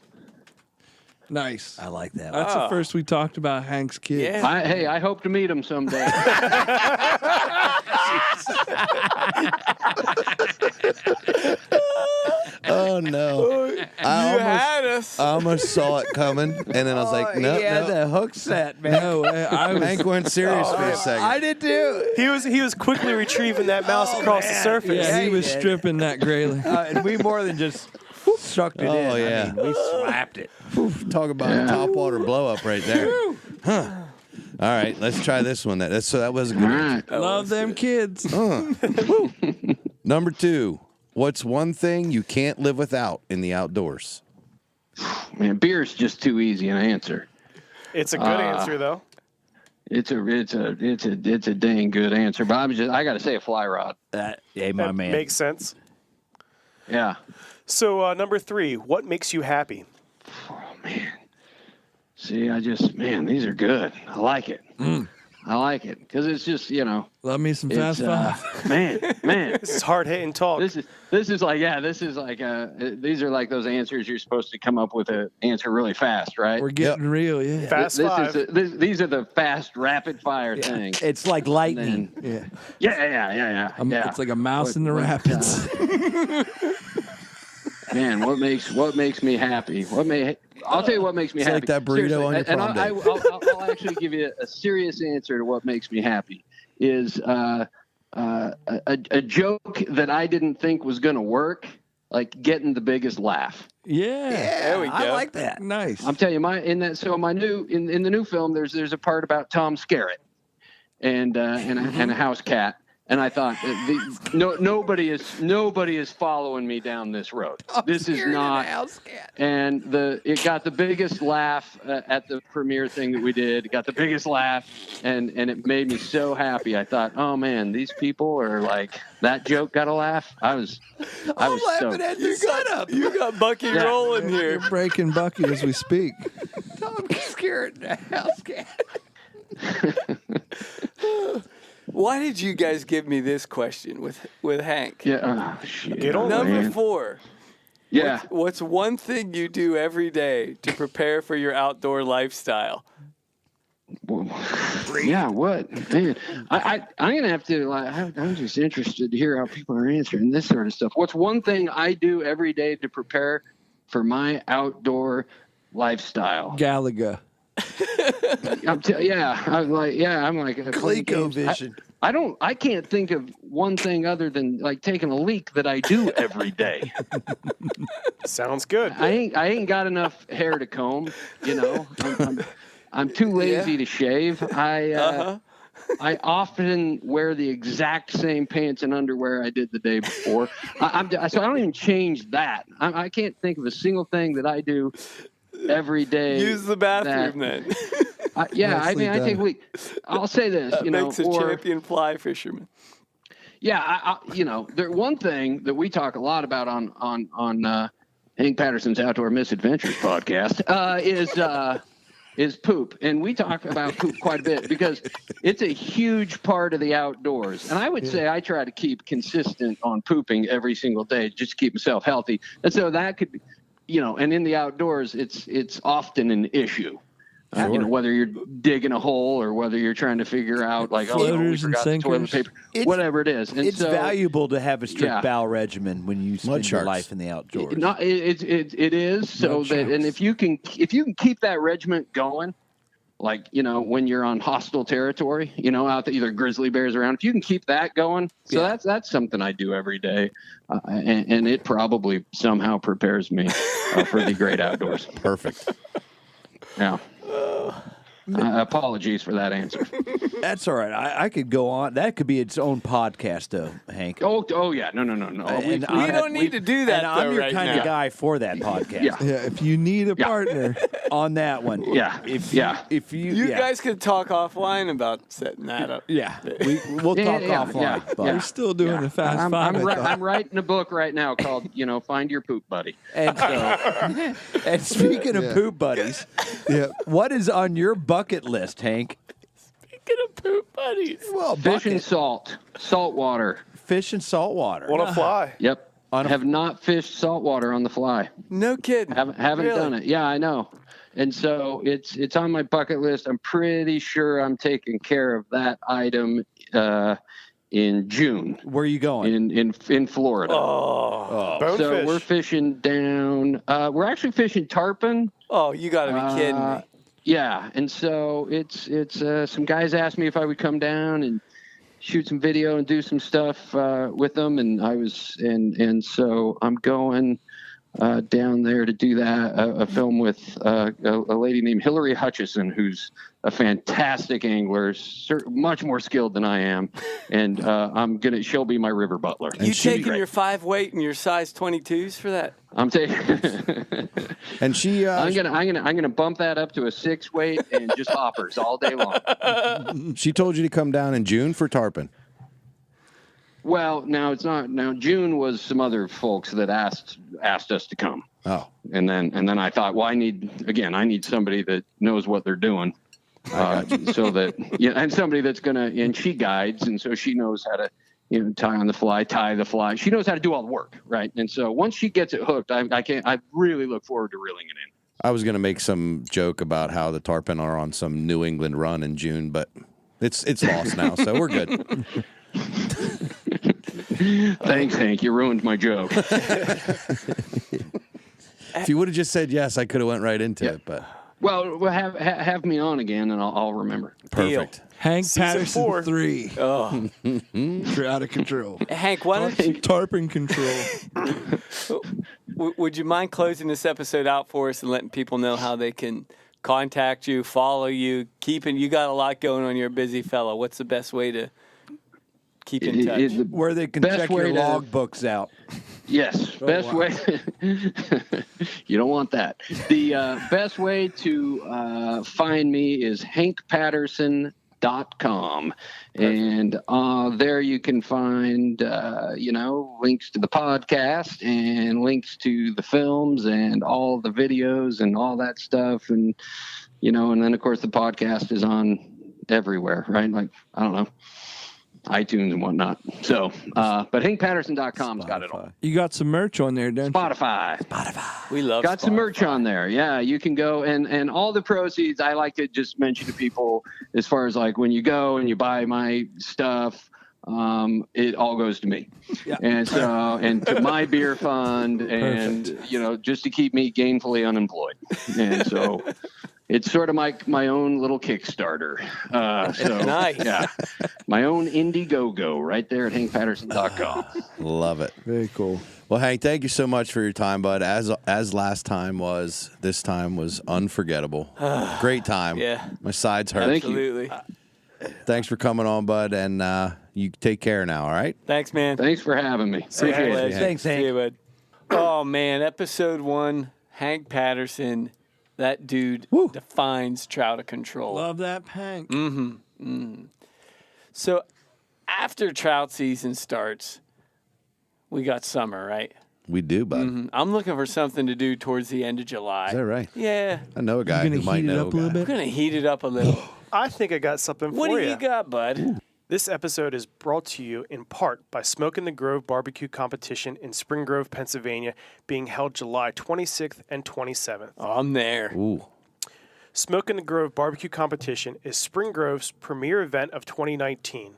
Nice. I like that. That's the first we talked about Hank's kids. Yeah. I hope to meet them someday. Oh no! I almost saw it coming, and then I was like, "No, yeah, no." the hook set, man. No, I was. Hank went serious for a second. I did too. He was quickly retrieving that mouse across the surface. Yeah, he was did. stripping that grayling. And we more than just sucked it in. Oh, yeah. I mean, we slapped it. Talk about a topwater blow up right there. Huh. All right, let's try this one. That was a good one. Love them kids. Number 2. What's one thing you can't live without in the outdoors? Man, beer's just too easy an answer. It's a good answer though. It's a dang good answer. But I got to say a fly rod. My That man. makes sense. Yeah. So number 3, what makes you happy? Oh man. See, these are good. I like it. I like it because it's just Love me some Fast Five. Man. This is hard hitting talk. These are like those answers you're supposed to come up with an answer really fast, right? We're getting real, yeah. Fast Five. These are the fast rapid fire things. It's like lightning. Yeah. It's like a mouse in the rapids. Man, what makes me happy? I'll tell you what makes me happy. Like that burrito on your prom day. I'll actually give you a serious answer to what makes me happy. Is a joke that I didn't think was going to work, like getting the biggest laugh. Yeah, there we go. I like that. Nice. I'm telling you, in the new film, there's a part about Tom Skerritt and a house cat. And I thought, nobody is following me down this road. This is not. And it got the biggest laugh at the premiere thing that we did. It got the biggest laugh, and it made me so happy. I thought, oh man, these people are like, that joke got a laugh. I was laughing at your setup. You got Bucky rolling here. You're breaking Bucky as we speak. Tom scared the house cat. Why did you guys give me this question with Hank? Yeah. Shit. Get on, Number man. 4. Yeah. What's one thing you do every day to prepare for your outdoor lifestyle? Yeah, what? Man, I'm gonna have to. I'm just interested to hear how people are answering this sort of stuff. What's one thing I do every day to prepare for my outdoor lifestyle? Galaga. I'm like ColecoVision. I can't think of one thing other than like taking a leak that I do every day. Sounds good. I ain't got enough hair to comb, you know. I'm too lazy to shave. I often wear the exact same pants and underwear I did the day before. So I don't even change that. I can't think of a single thing that I do every day. Use the bathroom then. I take a leak. I'll say this, that makes a champion fly fisherman. Yeah, one thing that we talk a lot about on Hank Patterson's Outdoor Misadventures podcast is poop, and we talk about poop quite a bit because it's a huge part of the outdoors. And I would say I try to keep consistent on pooping every single day just to keep myself healthy. And so that could be, and in the outdoors, it's often an issue. Sure. Whether you're digging a hole or whether you're trying to figure out, like, we forgot the toilet paper, whatever it is. And it's valuable to have a strict bowel regimen when you spend your life in the outdoors. It is so that, and if you can keep that regiment going, like, when you're on hostile territory, out there, either grizzly bears around, if you can keep that going, so that's something I do every day, and it probably somehow prepares me for the great outdoors. Perfect. Yeah. Apologies for that answer. That's all right. I could go on. That could be its own podcast, though, Hank. Oh yeah. No. We don't need to do that. And I'm your right kind now. of guy for that podcast. Yeah, if you need a partner on that one. If you guys could talk offline about setting that up. Yeah, we'll talk offline. But we're still doing the fast five. I'm writing a book right now called Find Your Poop Buddy. And so, and speaking of poop buddies, what is on your bucket list, Hank? Speaking of poop buddies, fish and salt water. Fish and salt water. On a fly. Yep. Have not fished saltwater on the fly. No kidding. Haven't done it. Yeah, I know. And so it's on my bucket list. I'm pretty sure I'm taking care of that item in June. Where are you going? In Florida. So we're fishing down. We're actually fishing tarpon. Oh, you got to be kidding me. Yeah, and so it's some guys asked me if I would come down and shoot some video and do some stuff with them, and I was and so I'm going down there to do that, a film with a lady named Hillary Hutchison, who's a fantastic angler, much more skilled than I am, and she'll be my river butler. You taking your 5 weight and your size 22s for that? I'm taking, and she. I'm gonna bump that up to a 6 weight and just hoppers all day long. She told you to come down in June for tarpon. Well, now it's not. Now June was some other folks that asked us to come. Oh, and then I thought, well, I need somebody that knows what they're doing, so that and somebody that's and she guides, and so she knows how to tie on the fly, tie the fly. She knows how to do all the work, right? And so once she gets it hooked, I really look forward to reeling it in. I was going to make some joke about how the tarpon are on some New England run in June, but it's lost now, so we're good. Thanks, Hank. You ruined my joke. If you would have just said yes, I could have went right into it. But have me on again, and I'll remember. Perfect. Deal. Hank Season Patterson 4. 3. Oh, Trout of Control. Hank, why don't you? Tarpon Control. Would you mind closing this episode out for us and letting people know how they can contact you, follow you, you got a lot going on. You're a busy fellow. What's the best way to keep in touch? Where they can check your log books out. Yes, best way. You don't want that. The best way to find me is hankpatterson.com, and there you can find links to the podcast and links to the films and all the videos and all that stuff, and and then of course the podcast is on everywhere, right? Like, I don't know, iTunes and whatnot. So, but hankpatterson.com's got it all. You got some merch on there, don't you? Spotify. We love Got some merch on there. Yeah, you can go and all the proceeds, I like to just mention to people, as far as like when you go and you buy my stuff, it all goes to me. Yeah. And so, and to my beer fund, and just to keep me gainfully unemployed. And so It's sort of my own little Kickstarter. So, nice. Yeah, my own Indiegogo right there at HankPatterson.com. Love it. Very cool. Well, Hank, thank you so much for your time, bud. As last time was, this time was unforgettable. Great time. Yeah. My sides hurt. Absolutely. Thanks for coming on, bud, and you take care now, all right? Thanks, man. Thanks for having me. See Appreciate you, it. Hank. Thanks, Hank. See you, bud. Oh, man. Episode 1, Hank Patterson. That dude defines Trout of Control. Love that, Hank. So after trout season starts, we got summer, right? We do, bud. I'm looking for something to do towards the end of July. Is that right? Yeah. I know a guy gonna who might heat it know up a little a guy. We're going to heat it up a little. I think I got something What for do you. you got, bud? This episode is brought to you in part by Smoke in the Grove Barbecue Competition in Spring Grove, Pennsylvania, being held July 26th and 27th. Oh, I'm there. Ooh. Smoke in the Grove Barbecue Competition is Spring Grove's premier event of 2019.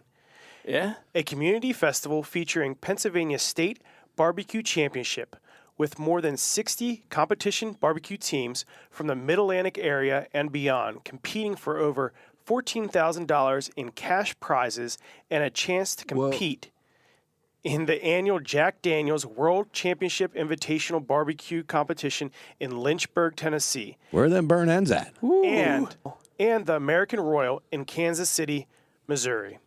Yeah? A community festival featuring Pennsylvania State Barbecue Championship with more than 60 competition barbecue teams from the Mid-Atlantic area and beyond, competing for over $14,000 in cash prizes and a chance to compete in the annual Jack Daniels World Championship Invitational Barbecue Competition in Lynchburg, Tennessee. Where are them burn ends at? And the American Royal in Kansas City, Missouri.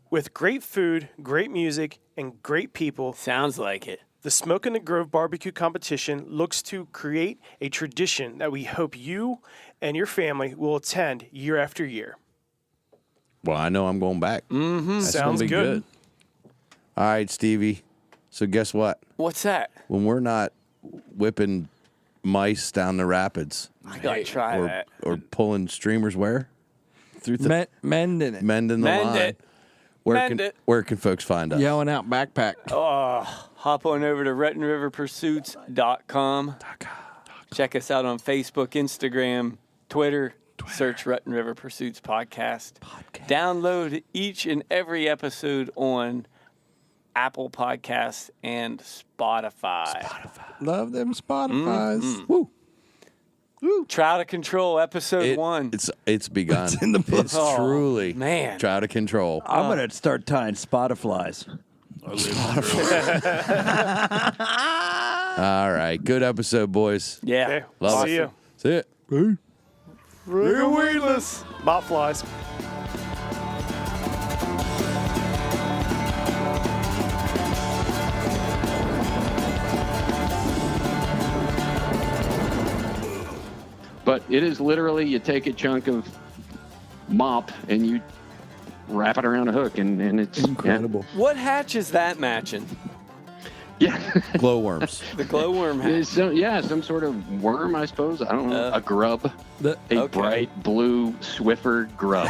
With great food, great music, and great people, Sounds like it. the Smoke in the Grove Barbecue Competition looks to create a tradition that we hope you and your family will attend year after year. Well, I know I'm going back. Mm-hmm. Sounds good. All right, Stevie. So guess what? What's that? When we're not whipping mice down the rapids I got to try that. or pulling streamers where? Through the Mending it. mending the Mend line. it. Mend it. Where can folks find us? Yelling out backpack. Hop on over to RuttenRiverPursuits.com. Check us out on Facebook, Instagram, Twitter. Search Rutten River Pursuits Podcast. Download each and every episode on Apple Podcasts and Spotify. Love them Spotify's. Woo. Trout of Control, episode 1. It's begun. It's in the book. It's truly man. Trout of Control. I'm going to start tying Spotiflies. All right. Good episode, boys. Yeah. Okay, Love see it. you. See it. Real weedless. Mop flies. But it is literally you take a chunk of mop and you wrap it around a hook, and it's Incredible. What hatch is that matching? Yeah. Glowworms. The glowworm hatch. It's some sort of worm, I suppose. I don't know. A grub. A bright blue Swiffer grub.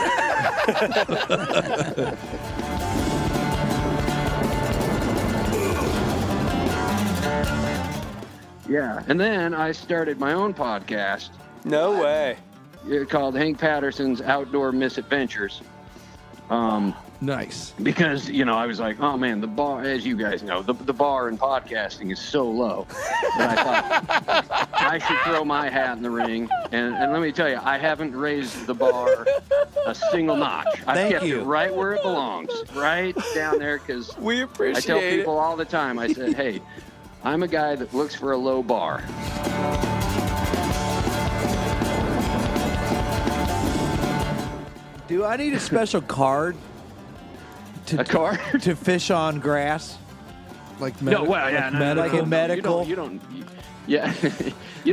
Yeah. And then I started my own podcast. No way. Called Hank Patterson's Outdoor Misadventures. Nice. Because, I was like, oh man, the bar, as you guys know, the bar in podcasting is so low. And I thought I should throw my hat in the ring. And let me tell you, I haven't raised the bar a single notch. I've kept it right where it belongs, right down there, because we appreciate I tell people all the time, I said, hey, I'm a guy that looks for a low bar. Do I need a special card? A card? To fish on grass? Like medical? Like a medical? You don't you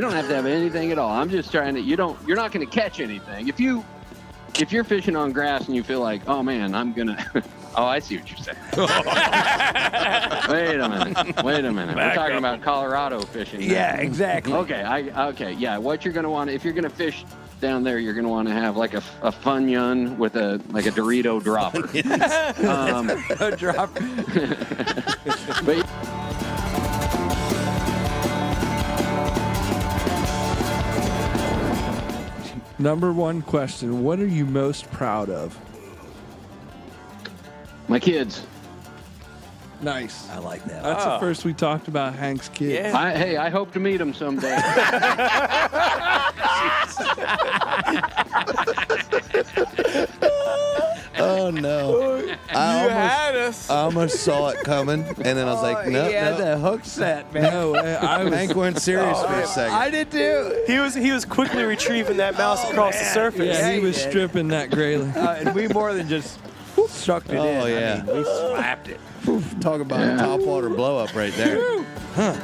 don't have to have anything at all. I'm just trying to, you're not going to catch anything. If you're fishing on grass and you feel like, oh man, I'm going to, oh, I see what you're saying. Wait a minute. We're talking about Colorado fishing now. Yeah, exactly. Okay. Yeah. What you're going to want, if you're going to fish down there, you're going to want to have like a Funyun with a Dorito dropper. A dropper. But Number one question. What are you most proud of? my kids. Nice. I like that. That's the first we talked about Hank's kids. Yeah. I hope to meet them someday. Oh no! I almost saw it coming, and then I was like, "No, he had the hook set, man." No, Hank went serious for a second. I did too. He was quickly retrieving that mouse across the surface. Yeah, he was stripping that grayling. And we more than just sucked it in. Oh yeah, I mean, we slapped it. Talk about a topwater blow up right there. Huh?